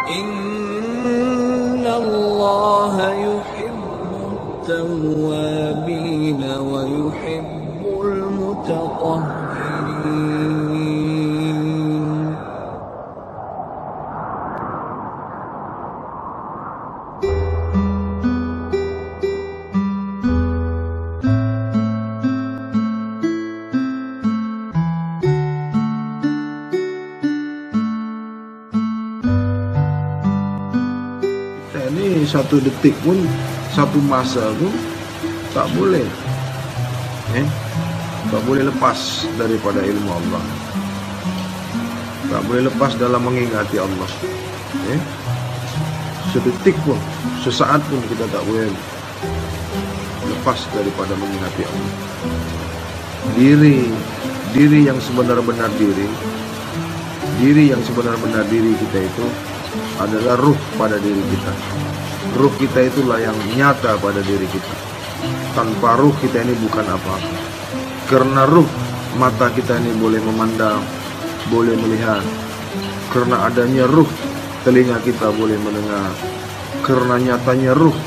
Inna Allah yuhibbut tawwabin wa yuhibbul mutatahhirin. Ini satu detik pun, satu masa pun tak boleh, tak boleh lepas daripada ilmu Allah, tak boleh lepas dalam mengingati Allah. Sedetik pun, sesaat pun kita tak boleh lepas daripada mengingati Allah. Diri yang sebenar-benar diri yang sebenar-benar diri kita itu adalah ruh pada diri kita. Ruh kita itulah yang nyata pada diri kita. Tanpa ruh kita ini bukan apa-apa. Karena ruh, mata kita ini boleh memandang, boleh melihat. Karena adanya ruh, telinga kita boleh mendengar. Karena nyatanya ruh,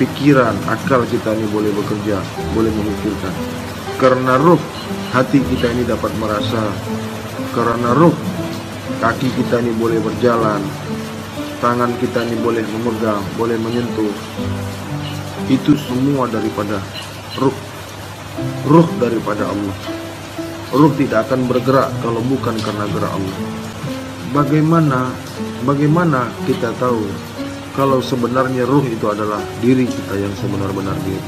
pikiran, akal kita ini boleh bekerja, boleh memikirkan. Karena ruh, hati kita ini dapat merasa. Karena ruh, kaki kita ini boleh berjalan, tangan kita ini boleh memegang, boleh menyentuh. Itu semua daripada ruh. Ruh daripada Allah. Ruh tidak akan bergerak kalau bukan karena gerak Allah. Bagaimana kita tahu kalau sebenarnya ruh itu adalah diri kita yang sebenar-benar diri?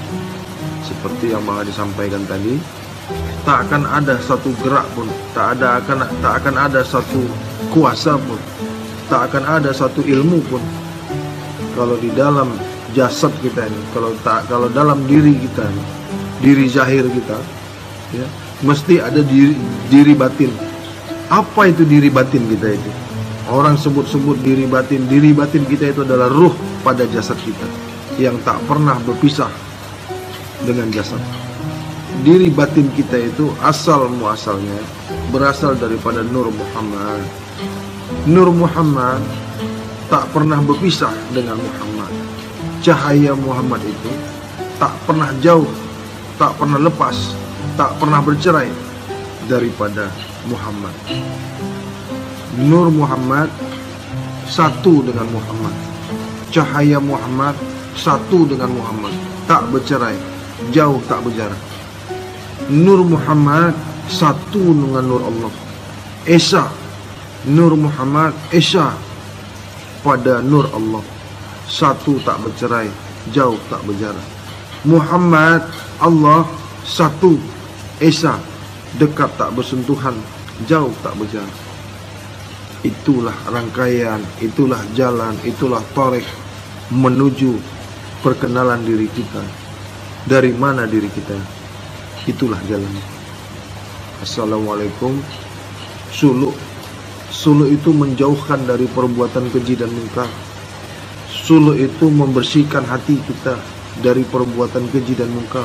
Seperti yang Bang Adi sampaikan tadi, tak akan ada satu gerak pun, tak akan ada satu kuasa pun, tak akan ada satu ilmu pun kalau di dalam jasad kita ini, kalau dalam diri kita ini, diri zahir kita, ya, mesti ada diri batin. Apa itu diri batin kita itu? Orang sebut-sebut diri batin kita itu adalah ruh pada jasad kita yang tak pernah berpisah dengan jasad. Diri batin kita itu asal muasalnya berasal daripada Nur Muhammad. Nur Muhammad tak pernah berpisah dengan Muhammad. Cahaya Muhammad itu tak pernah jauh, tak pernah lepas, tak pernah bercerai daripada Muhammad. Nur Muhammad satu dengan Muhammad. Cahaya Muhammad satu dengan Muhammad, tak bercerai, jauh tak berjarak. Nur Muhammad satu dengan Nur Allah. Esa Nur Muhammad, Esa pada Nur Allah. Satu tak bercerai, jauh tak berjarak. Muhammad, Allah satu, Esa dekat tak bersentuhan, jauh tak berjarak. Itulah rangkaian, itulah jalan, itulah tarik menuju perkenalan diri kita. Dari mana diri kita? Itulah jalannya. Assalamualaikum. Suluk itu menjauhkan dari perbuatan keji dan munkar. Suluk itu membersihkan hati kita dari perbuatan keji dan munkar.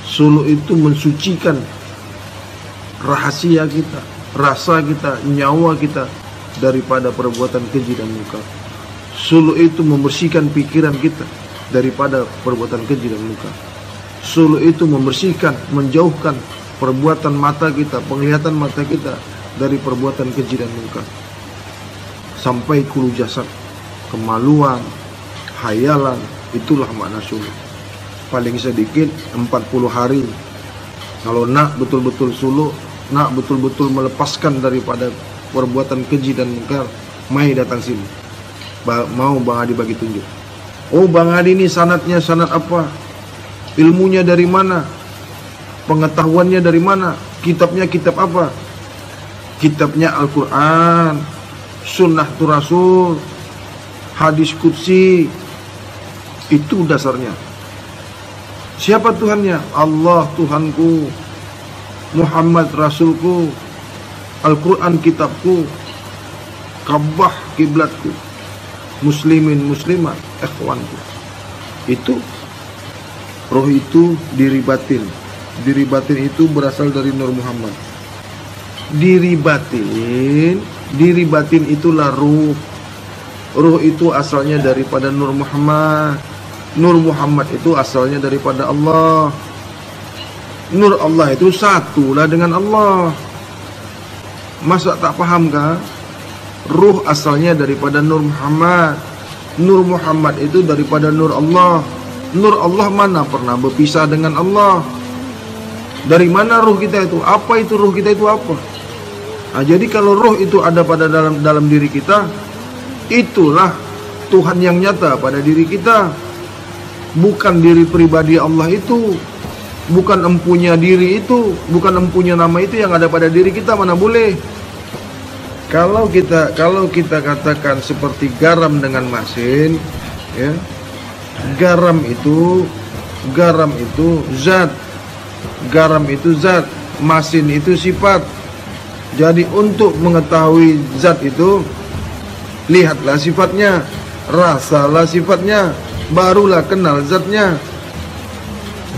Suluk itu mensucikan rahasia kita, rasa kita, nyawa kita daripada perbuatan keji dan munkar. Suluk itu membersihkan pikiran kita daripada perbuatan keji dan munkar. Suluk itu membersihkan, menjauhkan perbuatan mata kita, penglihatan mata kita dari perbuatan keji dan munkar. Sampai kulu jasad, kemaluan, hayalan, itulah makna suluk. Paling sedikit 40 hari. Kalau nak betul-betul suluk, nak betul-betul melepaskan daripada perbuatan keji dan munkar, mai datang sini. Mau Bang Adi bagi tunjuk. Oh, Bang Adi ini sanadnya sanad apa? Ilmunya dari mana? Pengetahuannya dari mana? Kitabnya kitab apa? Kitabnya Al-Quran, Sunnah Rasul, Hadis Qudsi. Itu dasarnya. Siapa Tuhannya? Allah Tuhanku, Muhammad Rasulku, Al-Quran kitabku, Ka'bah kiblatku, muslimin muslimat ikhwanku. Itu roh, itu diri batin. Diri batin itu berasal dari Nur Muhammad. Diri batin itulah ruh. Ruh itu asalnya daripada Nur Muhammad. Nur Muhammad itu asalnya daripada Allah. Nur Allah itu satulah dengan Allah. Masa tak paham kah? Ruh asalnya daripada Nur Muhammad. Nur Muhammad itu daripada Nur Allah. Nur Allah mana pernah berpisah dengan Allah? Dari mana ruh kita itu? Apa itu ruh kita itu apa? Nah, jadi kalau ruh itu ada pada dalam diri kita, itulah Tuhan yang nyata pada diri kita. Bukan diri pribadi Allah itu, bukan empunya diri itu, bukan empunya nama itu yang ada pada diri kita, mana boleh. Kalau kita katakan seperti garam dengan masin, ya, garam itu zat, garam itu zat, masin itu sifat. Jadi untuk mengetahui zat itu, lihatlah sifatnya, rasalah sifatnya, barulah kenal zatnya.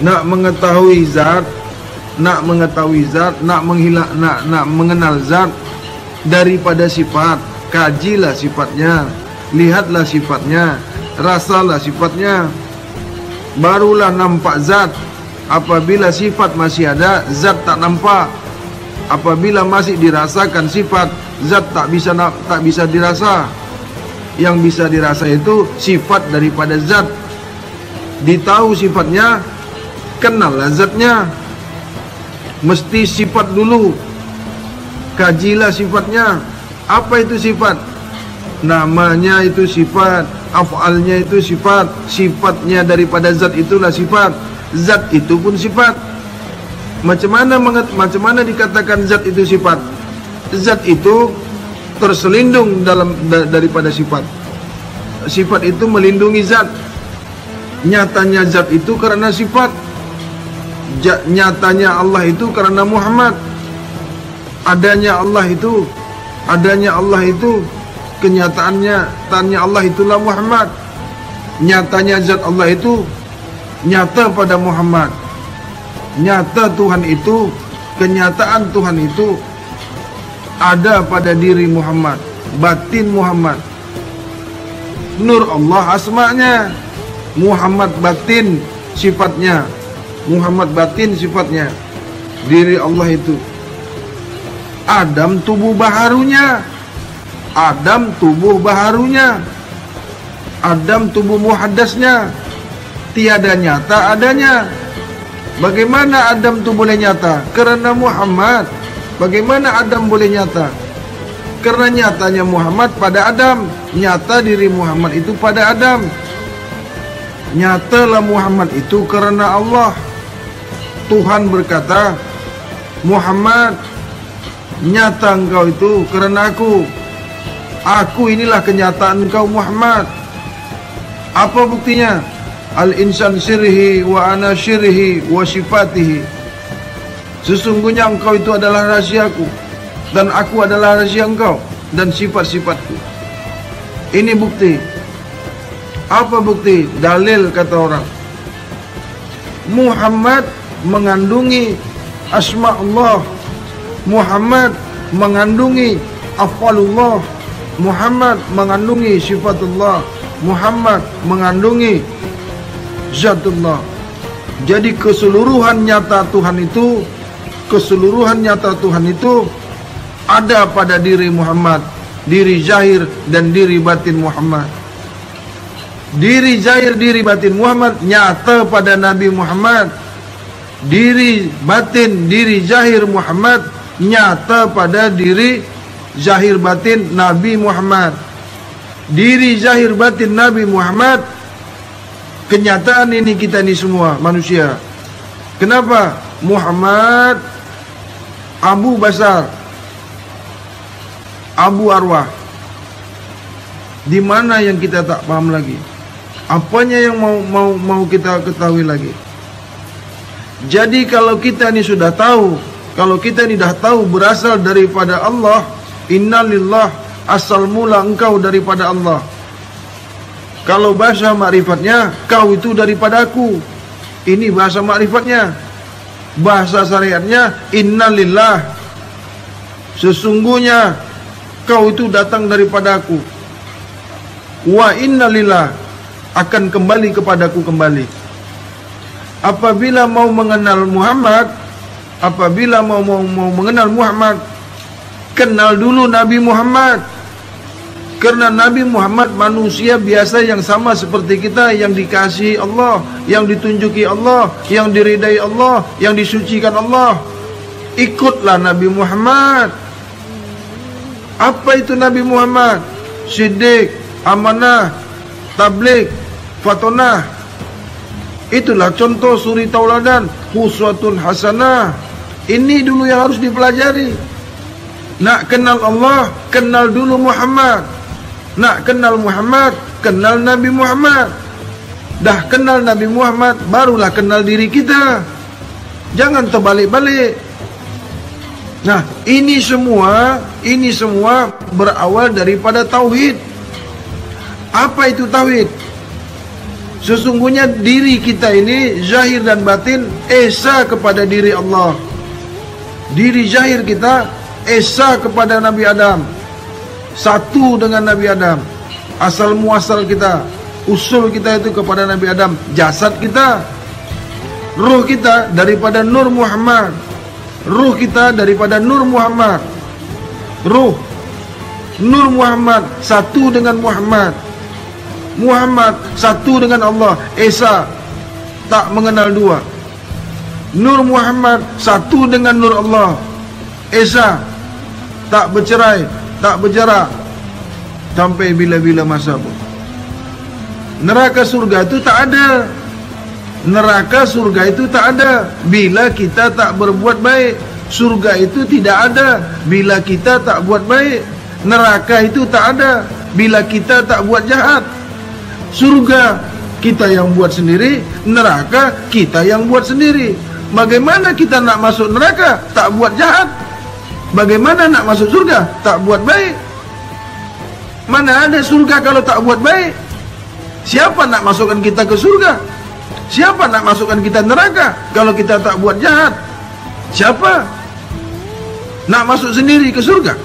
Nak mengetahui zat, nak mengenal zat daripada sifat, kajilah sifatnya, lihatlah sifatnya, rasalah sifatnya, barulah nampak zat. Apabila sifat masih ada, zat tak nampak. Apabila masih dirasakan sifat, zat tak bisa dirasa. Yang bisa dirasa itu sifat daripada zat. Ditahu sifatnya, kenallah zatnya. Mesti sifat dulu, kajilah sifatnya. Apa itu sifat? Namanya itu sifat, af'alnya itu sifat, sifatnya daripada zat itulah sifat. Zat itu pun sifat. Macam mana dikatakan zat itu sifat? Zat itu terselindung daripada sifat. Sifat itu melindungi zat. Nyatanya zat itu karena sifat. Nyatanya Allah itu karena Muhammad. Adanya Allah itu, kenyataannya Allah itulah Muhammad. Nyatanya zat Allah itu nyata pada Muhammad. Nyata Tuhan itu, kenyataan Tuhan itu ada pada diri Muhammad, batin Muhammad. Nur Allah asma'nya, Muhammad batin sifatnya, Muhammad batin sifatnya. Diri Allah itu Adam tubuh baharunya, Adam tubuh baharunya, Adam tubuh muhaddasnya. Tiada nyata adanya. Bagaimana Adam itu boleh nyata? Karena Muhammad. Bagaimana Adam boleh nyata? Karena nyatanya Muhammad pada Adam. Nyata diri Muhammad itu pada Adam. Nyatalah Muhammad itu karena Allah. Tuhan berkata, Muhammad, nyata engkau itu karena aku. Aku inilah kenyataan engkau Muhammad. Apa buktinya? Al-insan sirhi wa ana syirhi wa sifatihi. Sesungguhnya engkau itu adalah rahasiaku, dan aku adalah rahasia engkau, dan sifat-sifatku. Ini bukti. Apa bukti? Dalil kata orang. Muhammad mengandungi asma Allah. Muhammad mengandungi af'alullah. Muhammad mengandungi sifatullah. Muhammad mengandungi zatullah. Jadi keseluruhan nyata Tuhan itu ada pada diri Muhammad, diri zahir dan diri batin Muhammad. Diri zahir, diri batin Muhammad nyata pada Nabi Muhammad. Diri batin, diri zahir Muhammad nyata pada diri zahir batin Nabi Muhammad. Diri zahir batin Nabi Muhammad, kenyataan ini kita ini semua manusia. Kenapa? Muhammad Abu Basar, Abu Arwah. Di mana yang kita tak paham lagi? Apanya yang mau kita ketahui lagi? Jadi kalau kita ini sudah tahu, kalau kita ini dah tahu berasal daripada Allah, innalillah, asal mula engkau daripada Allah. Kalau bahasa makrifatnya, kau itu daripada aku. Ini bahasa makrifatnya. Bahasa syariatnya, innalillah, sesungguhnya kau itu datang daripada aku. wa inna lillah, akan kembali kepadaku kembali. Apabila mau mengenal Muhammad, apabila mau mengenal Muhammad, kenal dulu Nabi Muhammad. Karena Nabi Muhammad manusia biasa yang sama seperti kita, yang dikasihi Allah, yang ditunjuki Allah, yang diridai Allah, yang disucikan Allah. Ikutlah Nabi Muhammad. Apa itu Nabi Muhammad? Siddiq, amanah, tabligh, fatonah. Itulah contoh suri tauladan, uswatun hasanah. Ini dulu yang harus dipelajari. Nak kenal Allah, kenal dulu Muhammad. Nak kenal Muhammad, kenal Nabi Muhammad. Dah kenal Nabi Muhammad, barulah kenal diri kita. Jangan terbalik-balik. Nah, ini semua berawal daripada tauhid. Apa itu tauhid? Sesungguhnya diri kita ini, zahir dan batin, esa kepada diri Allah. Diri zahir kita esa kepada Nabi Adam, satu dengan Nabi Adam. Asal muasal kita, usul kita itu kepada Nabi Adam. Jasad kita, ruh kita daripada Nur Muhammad. Ruh kita daripada Nur Muhammad. Ruh Nur Muhammad satu dengan Muhammad. Muhammad satu dengan Allah, esa, tak mengenal dua. Nur Muhammad satu dengan Nur Allah, esa, tak bercerai, tak berjarak sampai bila-bila masa pun. Neraka surga itu tak ada. Neraka surga itu tak ada bila kita tak berbuat baik. Surga itu tidak ada bila kita tak buat baik. Neraka itu tak ada bila kita tak buat jahat. Surga kita yang buat sendiri, neraka kita yang buat sendiri. Bagaimana kita nak masuk neraka tak buat jahat? Bagaimana nak masuk surga tak buat baik? Mana ada surga kalau tak buat baik? Siapa nak masukkan kita ke surga? Siapa nak masukkan kita neraka kalau kita tak buat jahat? Siapa? Nak masuk sendiri ke surga?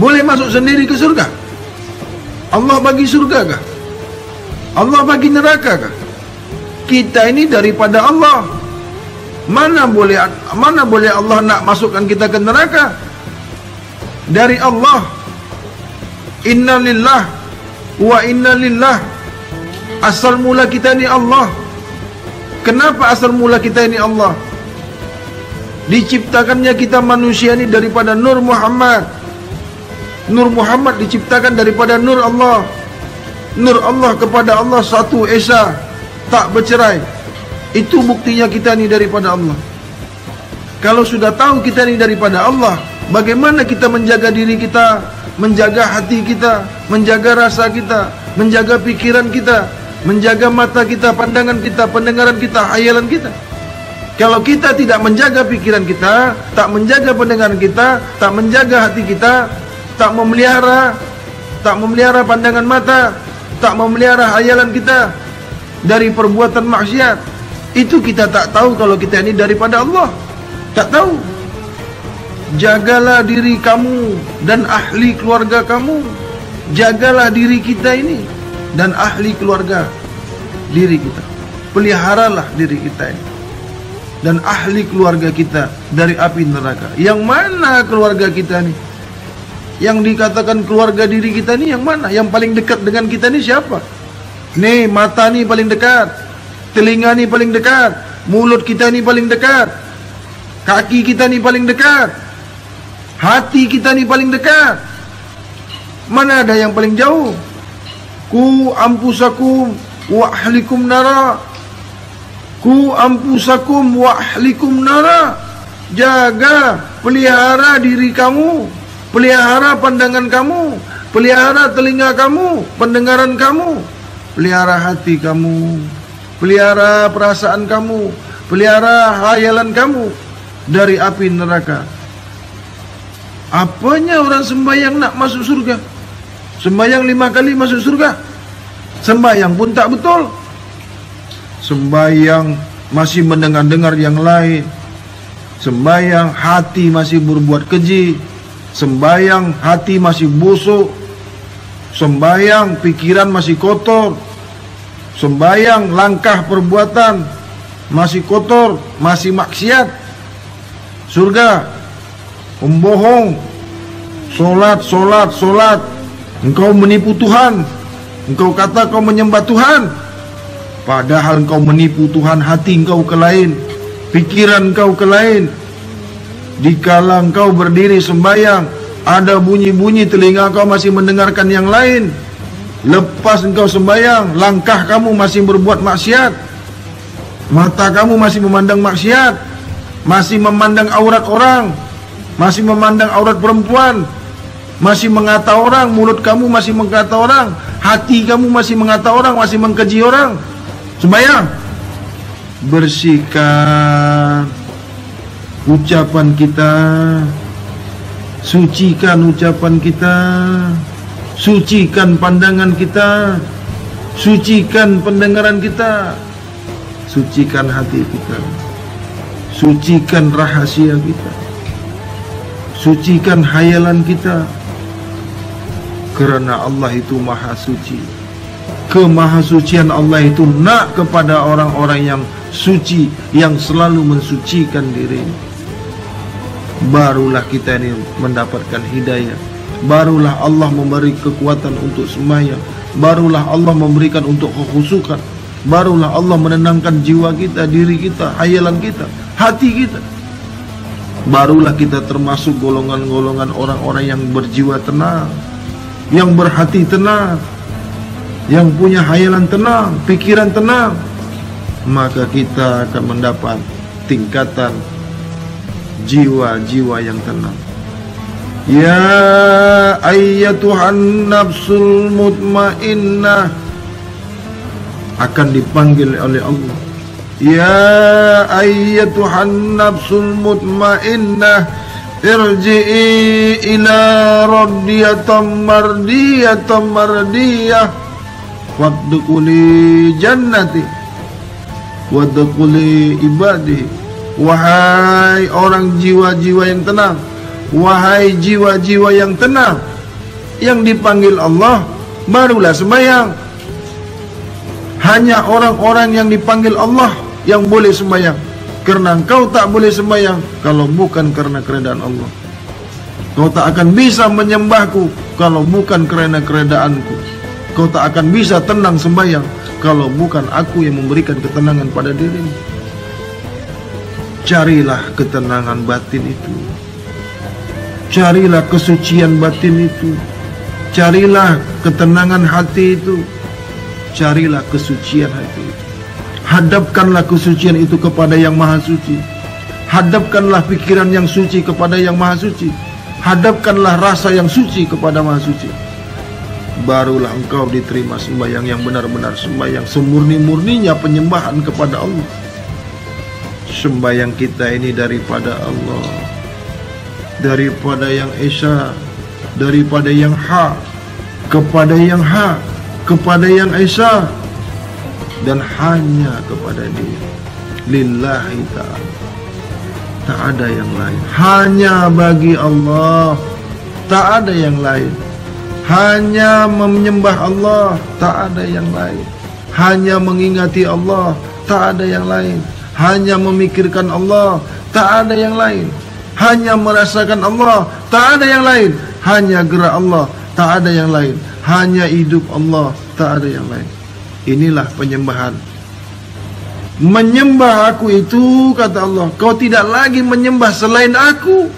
Boleh masuk sendiri ke surga? Allah bagi surga kah? Allah bagi neraka kah? Kita ini daripada Allah. Mana boleh Allah nak masukkan kita ke neraka? Dari Allah. Inna lillah wa inna lillah. Asal mula kita ni Allah. Kenapa asal mula kita ini Allah? Diciptakannya kita manusia ini daripada Nur Muhammad. Nur Muhammad diciptakan daripada Nur Allah. Nur Allah kepada Allah satu esa, tak bercerai. Itu buktinya kita ni daripada Allah. Kalau sudah tahu kita ni daripada Allah, bagaimana kita menjaga diri kita, menjaga hati kita, menjaga rasa kita, menjaga pikiran kita, menjaga mata kita, pandangan kita, pendengaran kita, hayalan kita. Kalau kita tidak menjaga pikiran kita, tak menjaga pendengaran kita, tak menjaga hati kita, tak memelihara pandangan mata, tak memelihara hayalan kita dari perbuatan maksiat, itu kita tak tahu kalau kita ini daripada Allah. Tak tahu. Jagalah diri kamu dan ahli keluarga kamu. Jagalah diri kita ini dan ahli keluarga diri kita. Peliharalah diri kita ini dan ahli keluarga kita dari api neraka. Yang mana keluarga kita ni? Yang dikatakan keluarga diri kita ni yang mana? Yang paling dekat dengan kita ni siapa? Nih, mata ni paling dekat, telinga ni paling dekat, mulut kita ni paling dekat, kaki kita ni paling dekat, hati kita ni paling dekat. Mana ada yang paling jauh? Ku ampusakum wa ahlikum nara. Ku ampusakum wa ahlikum nara. Jaga, pelihara diri kamu, pelihara pandangan kamu, pelihara telinga kamu, pendengaran kamu, pelihara hati kamu, pelihara perasaan kamu, pelihara hayalan kamu dari api neraka. Apanya orang sembahyang nak masuk surga? Sembahyang 5 kali masuk surga? Sembahyang pun tak betul. Sembahyang masih mendengar-dengar yang lain. Sembahyang hati masih berbuat keji. Sembahyang hati masih busuk. sembayang pikiran masih kotor, sembayang langkah perbuatan masih kotor, masih maksiat, surga pembohong, solat, engkau menipu Tuhan, engkau kata kau menyembah Tuhan, padahal engkau menipu Tuhan. Hati engkau ke lain, pikiran engkau ke lain. Dikala engkau berdiri sembahyang, ada bunyi-bunyi, telinga kau masih mendengarkan yang lain. Lepas engkau sembahyang, langkah kamu masih berbuat maksiat, mata kamu masih memandang maksiat, masih memandang aurat orang, masih memandang aurat perempuan, masih mengata orang, mulut kamu masih mengata orang, hati kamu masih mengata orang, masih mengkeji orang. Sembahyang, bersihkan ucapan kita, sucikan ucapan kita, sucikan pandangan kita, sucikan pendengaran kita, sucikan hati kita, sucikan rahasia kita, sucikan hayalan kita. Karena Allah itu maha suci. Kemahasucian Allah itu nak kepada orang-orang yang suci, yang selalu mensucikan diri. Barulah kita ini mendapatkan hidayah, barulah Allah memberi kekuatan untuk sembahyang, barulah Allah memberikan untuk kekhusyukan, barulah Allah menenangkan jiwa kita, diri kita, hayalan kita, hati kita. Barulah kita termasuk golongan-golongan orang-orang yang berjiwa tenang, yang berhati tenang, yang punya hayalan tenang, pikiran tenang. Maka kita akan mendapat tingkatan jiwa-jiwa yang tenang. Ya ayyatuhan nafsul mutmainnah, akan dipanggil oleh Allah. Ya ayyatuhan nafsul mutmainnah, irji'i ila raddiyatam mardiyah wadkhuli jannati wadkhuli ibadi. Wahai orang jiwa-jiwa yang tenang, wahai jiwa-jiwa yang tenang, yang dipanggil Allah, barulah sembahyang. Hanya orang-orang yang dipanggil Allah yang boleh sembahyang. Karena engkau tak boleh sembahyang kalau bukan karena keredaan Allah. Kau tak akan bisa menyembahku kalau bukan karena keredaanku. Kau tak akan bisa tenang sembahyang kalau bukan aku yang memberikan ketenangan pada dirimu. Carilah ketenangan batin itu, carilah kesucian batin itu, carilah ketenangan hati itu, carilah kesucian hati itu. Hadapkanlah kesucian itu kepada yang maha suci. Hadapkanlah pikiran yang suci kepada yang maha suci. Hadapkanlah rasa yang suci kepada maha suci. Barulah engkau diterima sembahyang yang benar-benar sembahyang, semurni-murninya penyembahan kepada Allah. Sembahyang kita ini daripada Allah, daripada yang esa, daripada yang hak, kepada yang hak, kepada yang esa, dan hanya kepada Dia. Lillahi ta'ala, tak ada yang lain. Hanya bagi Allah, tak ada yang lain. Hanya menyembah Allah, tak ada yang lain. Hanya mengingati Allah, tak ada yang lain. Hanya memikirkan Allah, tak ada yang lain. Hanya merasakan Allah, tak ada yang lain. Hanya gerak Allah, tak ada yang lain. Hanya hidup Allah, tak ada yang lain. Inilah penyembahan. Menyembah aku itu, kata Allah, kau tidak lagi menyembah selain aku.